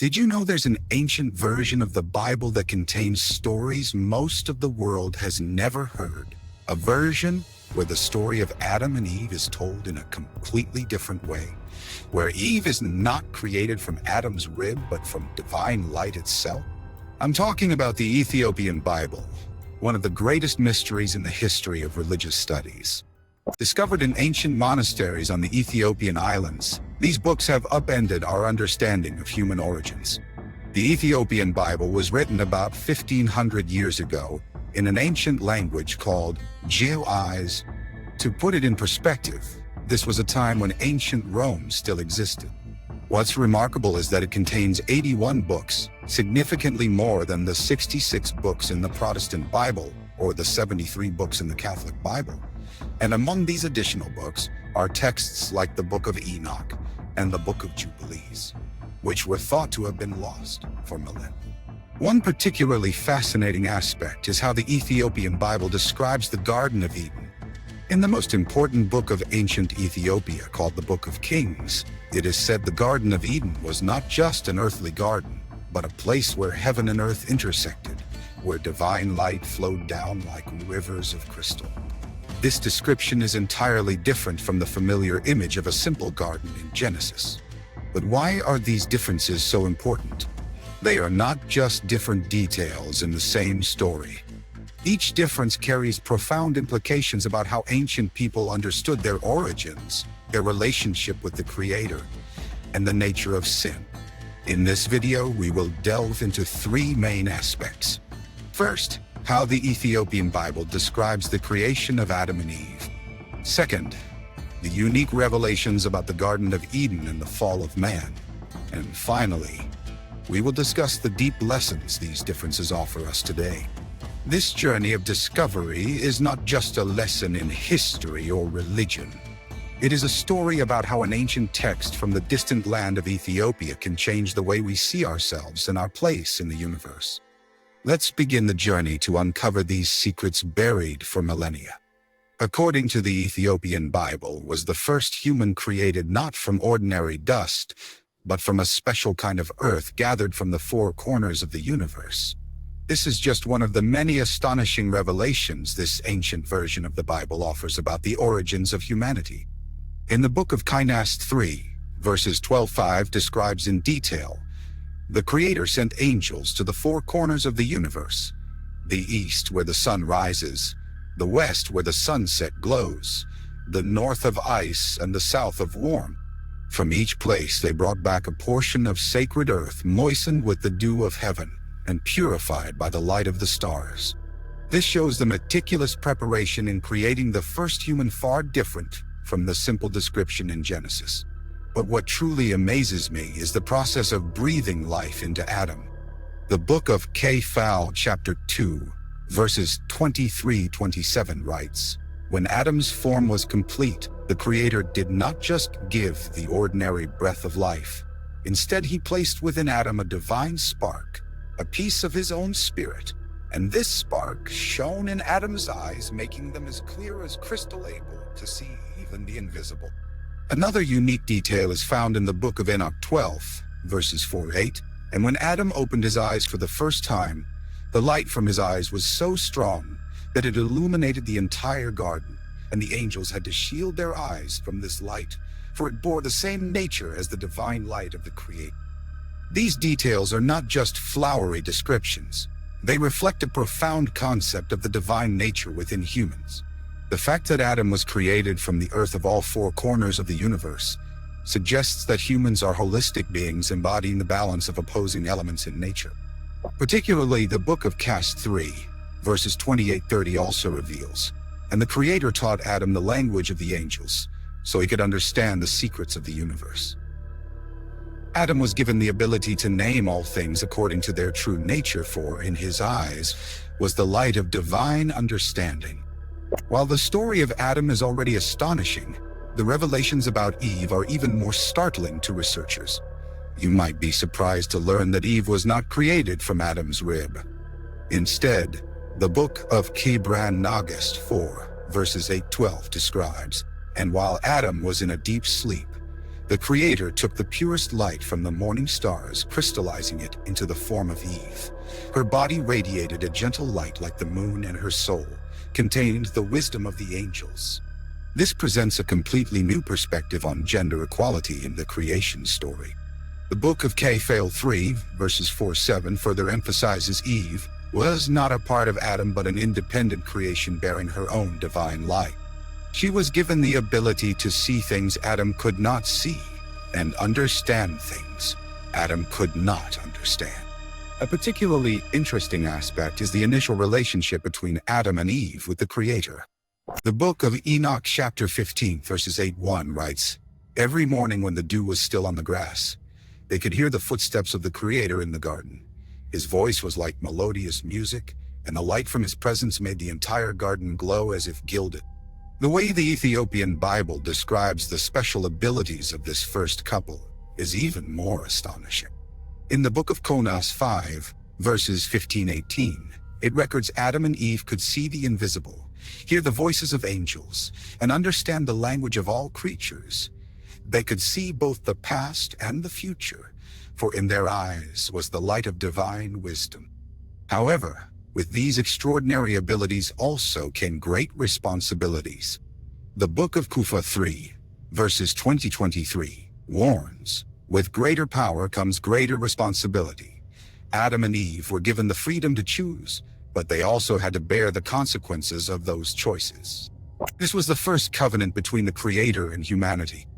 Did you know there's an ancient version of the Bible that contains stories most of the world has never heard? A version where the story of Adam and Eve is told in a completely different way, where Eve is not created from Adam's rib but from divine light itself? I'm talking about the Ethiopian Bible, one of the greatest mysteries in the history of religious studies. Discovered in ancient monasteries on the Ethiopian islands, these books have upended our understanding of human origins. The Ethiopian Bible was written about 1,500 years ago in an ancient language called Ge'ez. To put it in perspective, this was a time when ancient Rome still existed. What's remarkable is that it contains 81 books, significantly more than the 66 books in the Protestant Bible or the 73 books in the Catholic Bible. And among these additional books are texts like the Book of Enoch and the Book of Jubilees, which were thought to have been lost for millennia. One particularly fascinating aspect is how the Ethiopian Bible describes the Garden of Eden. In the most important book of ancient Ethiopia, called the Book of Kings, it is said the Garden of Eden was not just an earthly garden, but a place where heaven and earth intersected, where divine light flowed down like rivers of crystal. This description is entirely different from the familiar image of a simple garden in Genesis. But why are these differences so important? They are not just different details in the same story. Each difference carries profound implications about how ancient people understood their origins, their relationship with the Creator, and the nature of sin. In this video, we will delve into three main aspects. First, how the Ethiopian Bible describes the creation of Adam and Eve. Second, the unique revelations about the Garden of Eden and the fall of man. And finally, we will discuss the deep lessons these differences offer us today. This journey of discovery is not just a lesson in history or religion. It is a story about how an ancient text from the distant land of Ethiopia can change the way we see ourselves and our place in the universe. Let's begin the journey to uncover these secrets buried for millennia. According to the Ethiopian Bible, was the first human created not from ordinary dust, but from a special kind of earth gathered from the four corners of the universe. This is just one of the many astonishing revelations this ancient version of the Bible offers about the origins of humanity. In the book of Enoch 3, verses 12-5 describes in detail, the Creator sent angels to the four corners of the universe, the east where the sun rises, the west where the sunset glows, the north of ice and the south of warmth. From each place they brought back a portion of sacred earth moistened with the dew of heaven and purified by the light of the stars. This shows the meticulous preparation in creating the first human, far different from the simple description in Genesis. But what truly amazes me is the process of breathing life into Adam. The book of Enoch chapter 2, verses 23-27 writes, "When Adam's form was complete, the Creator did not just give the ordinary breath of life. Instead, he placed within Adam a divine spark, a piece of his own spirit, and this spark shone in Adam's eyes, making them as clear as crystal, able to see even the invisible." Another unique detail is found in the book of Enoch 12, verses 4-8, "And when Adam opened his eyes for the first time, the light from his eyes was so strong that it illuminated the entire garden, and the angels had to shield their eyes from this light, for it bore the same nature as the divine light of the Creator." These details are not just flowery descriptions. They reflect a profound concept of the divine nature within humans. The fact that Adam was created from the earth of all four corners of the universe suggests that humans are holistic beings embodying the balance of opposing elements in nature. Particularly, the book of Enoch 3, verses 28-30 also reveals, "And the Creator taught Adam the language of the angels, so he could understand the secrets of the universe." Adam was given the ability to name all things according to their true nature, for in his eyes was the light of divine understanding. While the story of Adam is already astonishing, the revelations about Eve are even more startling to researchers. You might be surprised to learn that Eve was not created from Adam's rib. Instead, the book of Enoch 4, verses 8-12 describes, "And while Adam was in a deep sleep, The Creator took the purest light from the morning stars, crystallizing it into the form of Eve. Her body radiated a gentle light like the moon, and her soul contained the wisdom of the angels. This presents a completely new perspective on gender equality in the creation story. The book of Kephale 3, verses 4-7 further emphasizes Eve was not a part of Adam but an independent creation bearing her own divine light. She was given the ability to see things Adam could not see and understand things Adam could not understand. A particularly interesting aspect is the initial relationship between Adam and Eve with the Creator. The book of Enoch chapter 15 verses 8-1 writes, "Every morning when the dew was still on the grass, they could hear the footsteps of the Creator in the garden. His voice was like melodious music, and the light from his presence made the entire garden glow as if gilded." The way the Ethiopian Bible describes the special abilities of this first couple is even more astonishing. In the book of Konas 5, verses 15-18, it records Adam and Eve could see the invisible, hear the voices of angels, and understand the language of all creatures. They could see both the past and the future, for in their eyes was the light of divine wisdom. However, with these extraordinary abilities also came great responsibilities. The book of Kufa 3, verses 20-23, warns, "With greater power comes greater responsibility." Adam and Eve were given the freedom to choose, but they also had to bear the consequences of those choices. This was the first covenant between the Creator and humanity.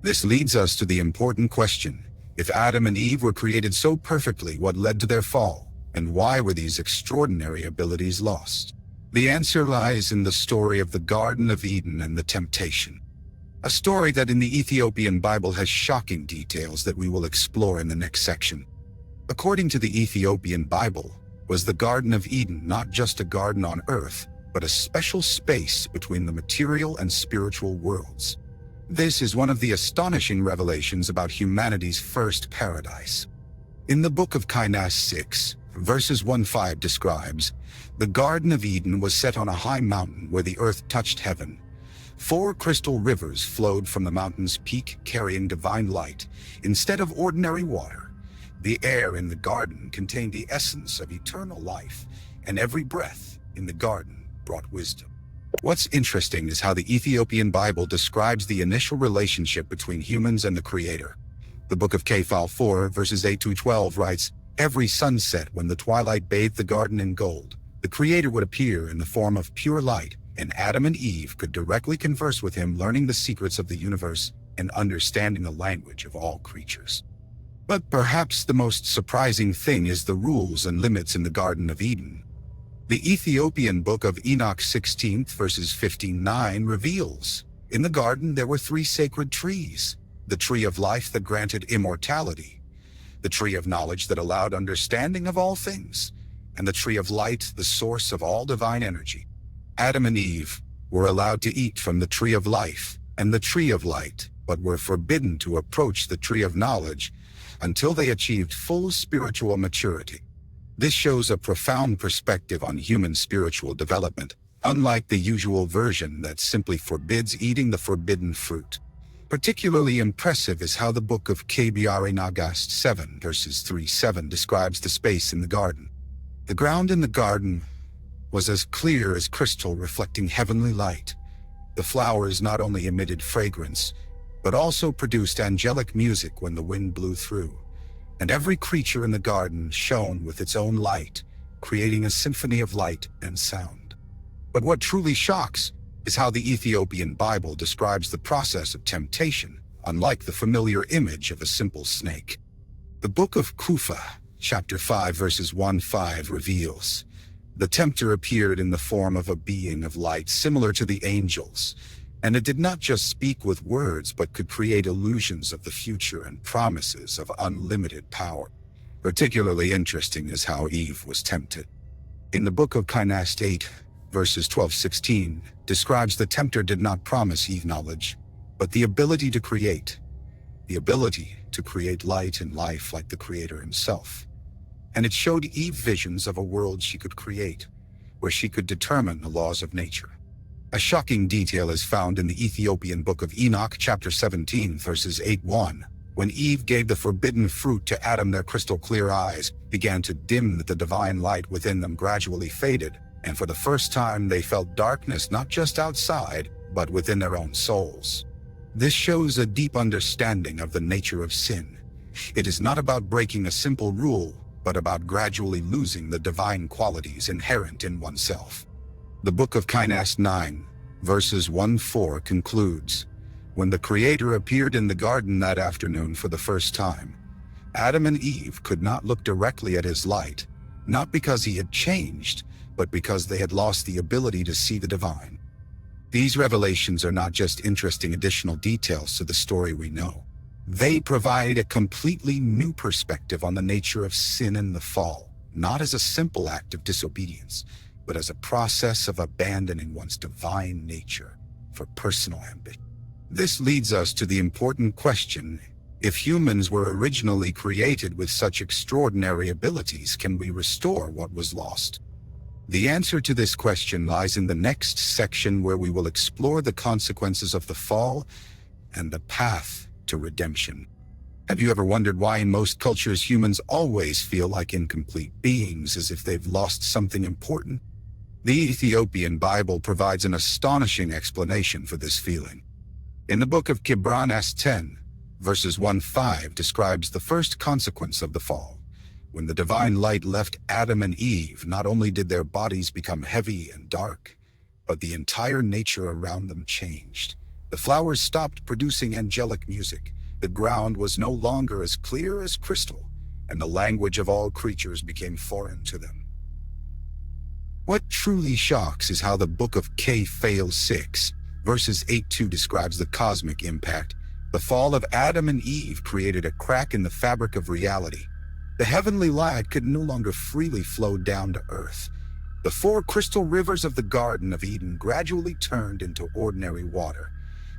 This leads us to the important question: if Adam and Eve were created so perfectly, what led to their fall? And why were these extraordinary abilities lost? The answer lies in the story of the Garden of Eden and the temptation. A story that in the Ethiopian Bible has shocking details that we will explore in the next section. According to the Ethiopian Bible, was the Garden of Eden not just a garden on earth, but a special space between the material and spiritual worlds. This is one of the astonishing revelations about humanity's first paradise. In the book of Konas 6, verses 1-5 describes, "The Garden of Eden was set on a high mountain where the earth touched heaven. 4 crystal rivers flowed from the mountain's peak carrying divine light. Instead of ordinary water, the air in the garden contained the essence of eternal life, and every breath in the garden brought wisdom." What's interesting is how the Ethiopian Bible describes the initial relationship between humans and the Creator. The book of Kephale 4, verses 8-12 writes, "Every sunset when the twilight bathed the garden in gold, the Creator would appear in the form of pure light, and Adam and Eve could directly converse with him, learning the secrets of the universe and understanding the language of all creatures." But perhaps the most surprising thing is the rules and limits in the Garden of Eden. The Ethiopian book of Enoch 16, verses 15-9 reveals, "In the garden there were 3 sacred trees: the tree of life that granted immortality, the tree of knowledge that allowed understanding of all things, and the tree of light, the source of all divine energy." Adam and Eve were allowed to eat from the tree of life and the tree of light, but were forbidden to approach the tree of knowledge until they achieved full spiritual maturity. This shows a profound perspective on human spiritual development, unlike the usual version that simply forbids eating the forbidden fruit. Particularly impressive is how the book of Kbr Nagast 7, verses 3-7 describes the space in the garden. "The ground in the garden was as clear as crystal, reflecting heavenly light. The flowers not only emitted fragrance, but also produced angelic music when the wind blew through. And every creature in the garden shone with its own light, creating a symphony of light and sound." But what truly shocks is how the Ethiopian Bible describes the process of temptation, unlike the familiar image of a simple snake. The book of Kufa, chapter 5, verses 1-5 reveals, "The tempter appeared in the form of a being of light similar to the angels, and it did not just speak with words but could create illusions of the future and promises of unlimited power." Particularly interesting is how Eve was tempted. In the book of Konas 8, verses 12-16, describes the tempter did not promise Eve knowledge, but the ability to create light and life like the Creator himself. And it showed Eve visions of a world she could create, where she could determine the laws of nature. A shocking detail is found in the Ethiopian book of Enoch, chapter 17, verses 8-1. When Eve gave the forbidden fruit to Adam, their crystal-clear eyes began to dim, that the divine light within them gradually faded, and for the first time they felt darkness not just outside, but within their own souls. This shows a deep understanding of the nature of sin. It is not about breaking a simple rule, but about gradually losing the divine qualities inherent in oneself. The book of Enoch 9, verses 1-4 concludes, "When the Creator appeared in the garden that afternoon for the first time, Adam and Eve could not look directly at his light, not because he had changed, but because they had lost the ability to see the divine." These revelations are not just interesting additional details to the story we know. They provide a completely new perspective on the nature of sin and the fall, not as a simple act of disobedience, but as a process of abandoning one's divine nature for personal ambition. This leads us to the important question: if humans were originally created with such extraordinary abilities, can we restore what was lost? The answer to this question lies in the next section, where we will explore the consequences of the fall and the path to redemption. Have you ever wondered why in most cultures humans always feel like incomplete beings, as if they've lost something important? The Ethiopian Bible provides an astonishing explanation for this feeling. In the book of Enoch 10, verses 1-5 describes the first consequence of the fall. When the divine light left Adam and Eve, not only did their bodies become heavy and dark, but the entire nature around them changed. The flowers stopped producing angelic music, the ground was no longer as clear as crystal, and the language of all creatures became foreign to them. What truly shocks is how the book of Enoch 6, verses 8-2 describes the cosmic impact. The fall of Adam and Eve created a crack in the fabric of reality. The heavenly light could no longer freely flow down to earth. The 4 crystal rivers of the Garden of Eden gradually turned into ordinary water,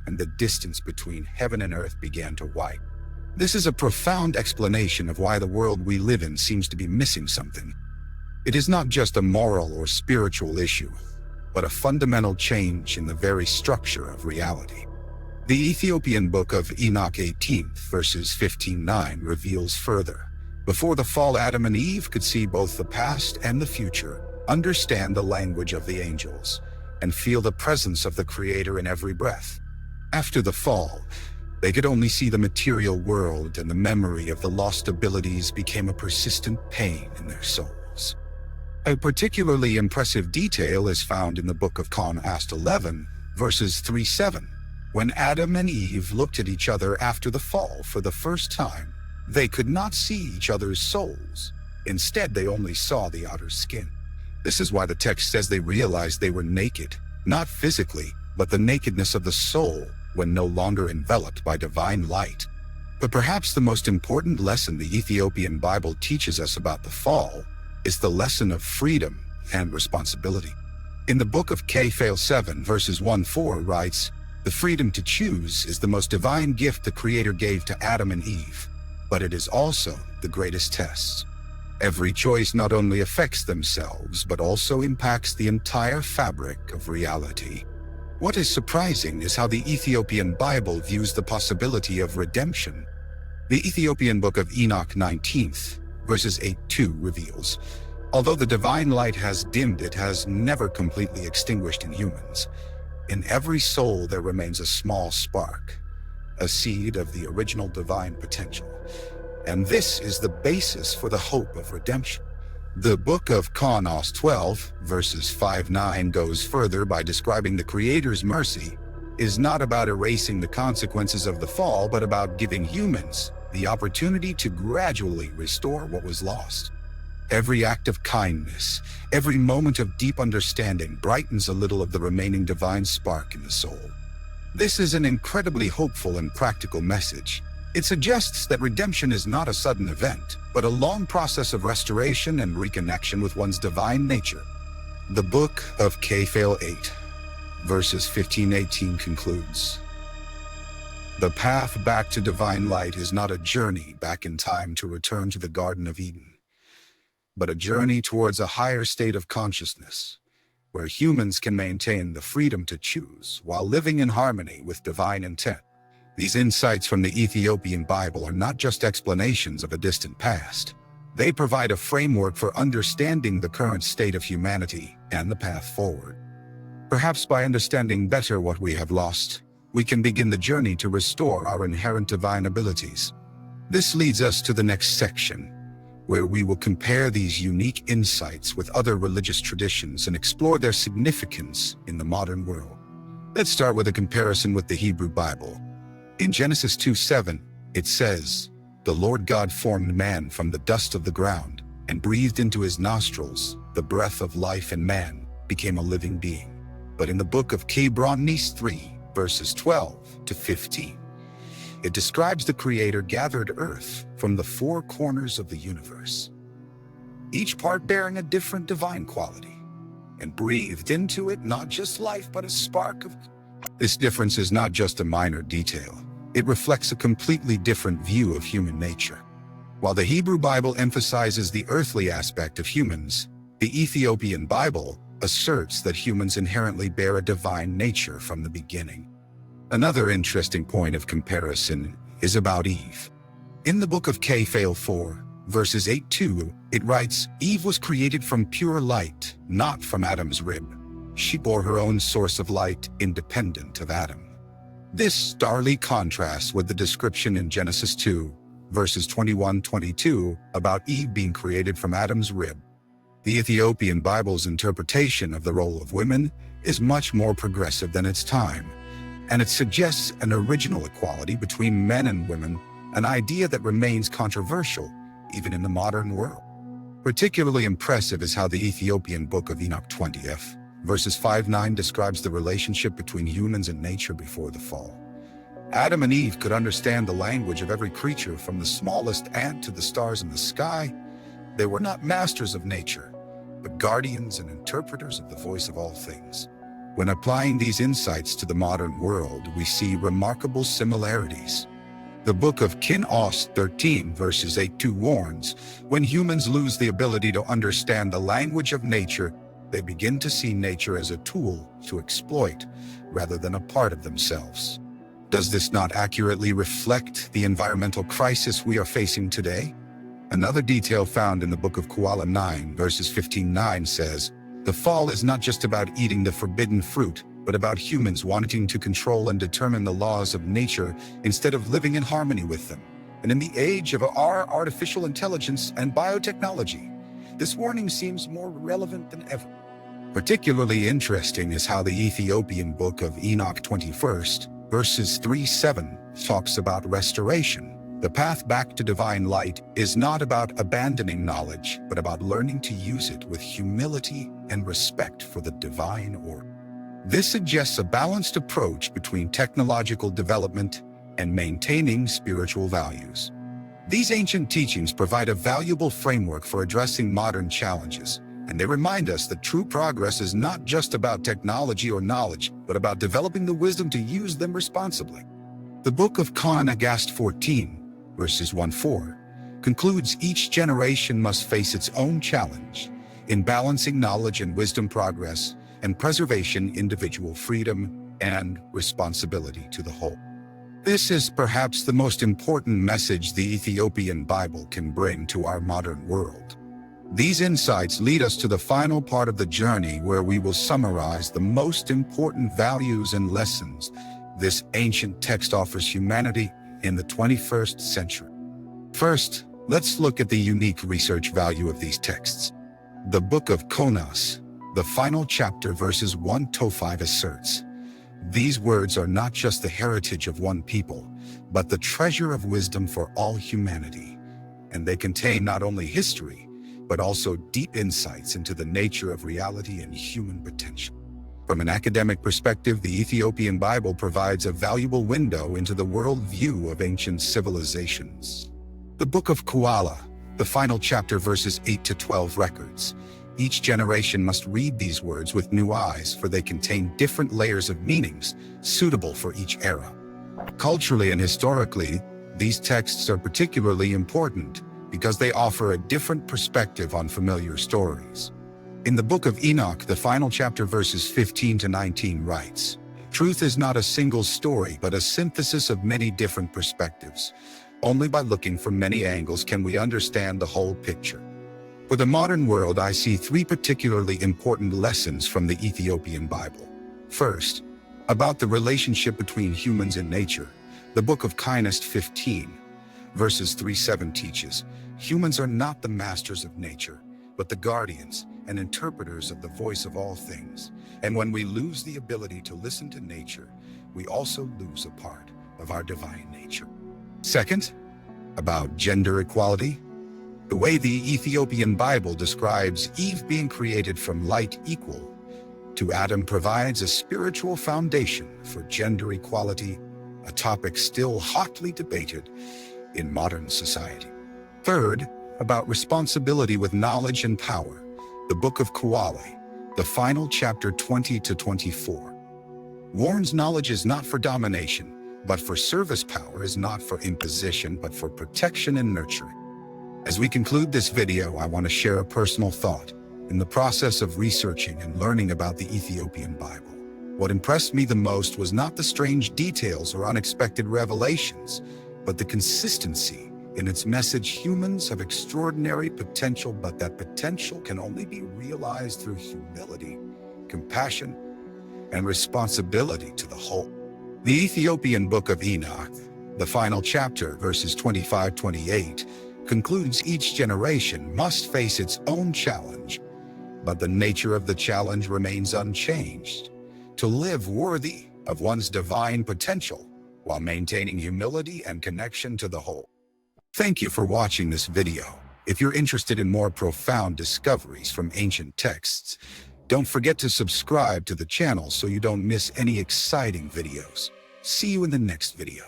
and the distance between heaven and earth began to widen. This is a profound explanation of why the world we live in seems to be missing something. It is not just a moral or spiritual issue, but a fundamental change in the very structure of reality. The Ethiopian book of Enoch 18, verses 15-9 reveals further. Before the fall, Adam and Eve could see both the past and the future, understand the language of the angels, and feel the presence of the Creator in every breath. After the fall, they could only see the material world, and the memory of the lost abilities became a persistent pain in their souls. A particularly impressive detail is found in the book of Enoch 11, verses 3-7. When Adam and Eve looked at each other after the fall for the first time, they could not see each other's souls. Instead, they only saw the outer skin. This is why the text says they realized they were naked, not physically, but the nakedness of the soul when no longer enveloped by divine light. But perhaps the most important lesson the Ethiopian Bible teaches us about the fall is the lesson of freedom and responsibility. In the book of Enoch 7, verses 1-4 writes, "The freedom to choose is the most divine gift the Creator gave to Adam and Eve, but it is also the greatest test. Every choice not only affects themselves, but also impacts the entire fabric of reality." What is surprising is how the Ethiopian Bible views the possibility of redemption. The Ethiopian book of Enoch 19, verses 8-2 reveals, "Although the divine light has dimmed, it has never completely extinguished in humans. In every soul there remains a small spark, a seed of the original divine potential. And this is the basis for the hope of redemption." The book of Enoch 12, verses 5-9 goes further by describing the Creator's mercy is not about erasing the consequences of the fall, but about giving humans the opportunity to gradually restore what was lost. Every act of kindness, every moment of deep understanding brightens a little of the remaining divine spark in the soul. This is an incredibly hopeful and practical message. It suggests that redemption is not a sudden event, but a long process of restoration and reconnection with one's divine nature. The book of Enoch 8, verses 15-18 concludes, "The path back to divine light is not a journey back in time to return to the Garden of Eden, but a journey towards a higher state of consciousness, where humans can maintain the freedom to choose while living in harmony with divine intent. These insights from the Ethiopian Bible are not just explanations of a distant past. They provide a framework for understanding the current state of humanity and the path forward. Perhaps by understanding better what we have lost, we can begin the journey to restore our inherent divine abilities. This leads us to the next section, where we will compare these unique insights with other religious traditions and explore their significance in the modern world. Let's start with a comparison with the Hebrew Bible. In Genesis 2:7, it says, "The Lord God formed man from the dust of the ground and breathed into his nostrils the breath of life, and man became a living being." But in the book of Hebrews 3, verses 12 to 15, it describes the Creator gathered earth from the four corners of the universe, each part bearing a different divine quality, and breathed into it not just life but a spark of... This difference is not just a minor detail. It reflects a completely different view of human nature. While the Hebrew Bible emphasizes the earthly aspect of humans, the Ethiopian Bible asserts that humans inherently bear a divine nature from the beginning. Another interesting point of comparison is about Eve. In the book of Kephale 4, verses 8-2, it writes, "Eve was created from pure light, not from Adam's rib. She bore her own source of light, independent of Adam." This starkly contrasts with the description in Genesis 2, verses 21-22, about Eve being created from Adam's rib. The Ethiopian Bible's interpretation of the role of women is much more progressive than its time, and it suggests an original equality between men and women, an idea that remains controversial even in the modern world. Particularly impressive is how the Ethiopian book of Enoch 20th, verses 5-9 describes the relationship between humans and nature before the fall. Adam and Eve could understand the language of every creature, from the smallest ant to the stars in the sky. They were not masters of nature, but guardians and interpreters of the voice of all things. When applying these insights to the modern world, we see remarkable similarities. The book of Enoch 13, verses 8-2 warns, when humans lose the ability to understand the language of nature, they begin to see nature as a tool to exploit rather than a part of themselves. Does this not accurately reflect the environmental crisis we are facing today? Another detail found in the book of Koala 9, verses 15-9 says, "The fall is not just about eating the forbidden fruit, but about humans wanting to control and determine the laws of nature instead of living in harmony with them. And in the age of our artificial intelligence and biotechnology, this warning seems more relevant than ever." Particularly interesting is how the Ethiopian book of Enoch 21st, verses 3-7, talks about restoration. The path back to divine light is not about abandoning knowledge, but about learning to use it with humility and respect for the divine order. This suggests a balanced approach between technological development and maintaining spiritual values. These ancient teachings provide a valuable framework for addressing modern challenges, and they remind us that true progress is not just about technology or knowledge, but about developing the wisdom to use them responsibly. The book of Enoch 14, verses 1-4, concludes each generation must face its own challenge in balancing knowledge and wisdom, progress and preservation, individual freedom and responsibility to the whole. This is perhaps the most important message the Ethiopian Bible can bring to our modern world. These insights lead us to the final part of the journey, where we will summarize the most important values and lessons this ancient text offers humanity in the 21st century. First, let's look at the unique research value of these texts. The book of Enoch, the final chapter, verses 1-5 asserts, "These words are not just the heritage of one people, but the treasure of wisdom for all humanity, and they contain not only history, but also deep insights into the nature of reality and human potential." From an academic perspective, the Ethiopian Bible provides a valuable window into the worldview of ancient civilizations. The book of Koala, the final chapter, verses 8-12 records, "Each generation must read these words with new eyes, for they contain different layers of meanings suitable for each era." Culturally and historically, these texts are particularly important because they offer a different perspective on familiar stories. In the book of Enoch, the final chapter verses 15 to 19 writes, "Truth is not a single story, but a synthesis of many different perspectives. Only by looking from many angles can we understand the whole picture." For the modern world, I see three particularly important lessons from the Ethiopian Bible. First, about the relationship between humans and nature. The book of Enoch 15, verses 3-7 teaches, "Humans are not the masters of nature, but the guardians and interpreters of the voice of all things. And when we lose the ability to listen to nature, we also lose a part of our divine nature." Second, about gender equality. The way the Ethiopian Bible describes Eve being created from light equal to Adam provides a spiritual foundation for gender equality, a topic still hotly debated in modern society. Third, about responsibility with knowledge and power. The book of Kuale, the final chapter 20 to 24, warns knowledge is not for domination, but for service. Power is not for imposition, but for protection and nurturing. As we conclude this video, I want to share a personal thought. In the process of researching and learning about the Ethiopian Bible, what impressed me the most was not the strange details or unexpected revelations, but the consistency in its message. Humans have extraordinary potential, but that potential can only be realized through humility, compassion, and responsibility to the whole. The Ethiopian book of Enoch, the final chapter, verses 25-28, concludes each generation must face its own challenge, but the nature of the challenge remains unchanged: to live worthy of one's divine potential while maintaining humility and connection to the whole. Thank you for watching this video. If you're interested in more profound discoveries from ancient texts, don't forget to subscribe to the channel so you don't miss any exciting videos. See you in the next video.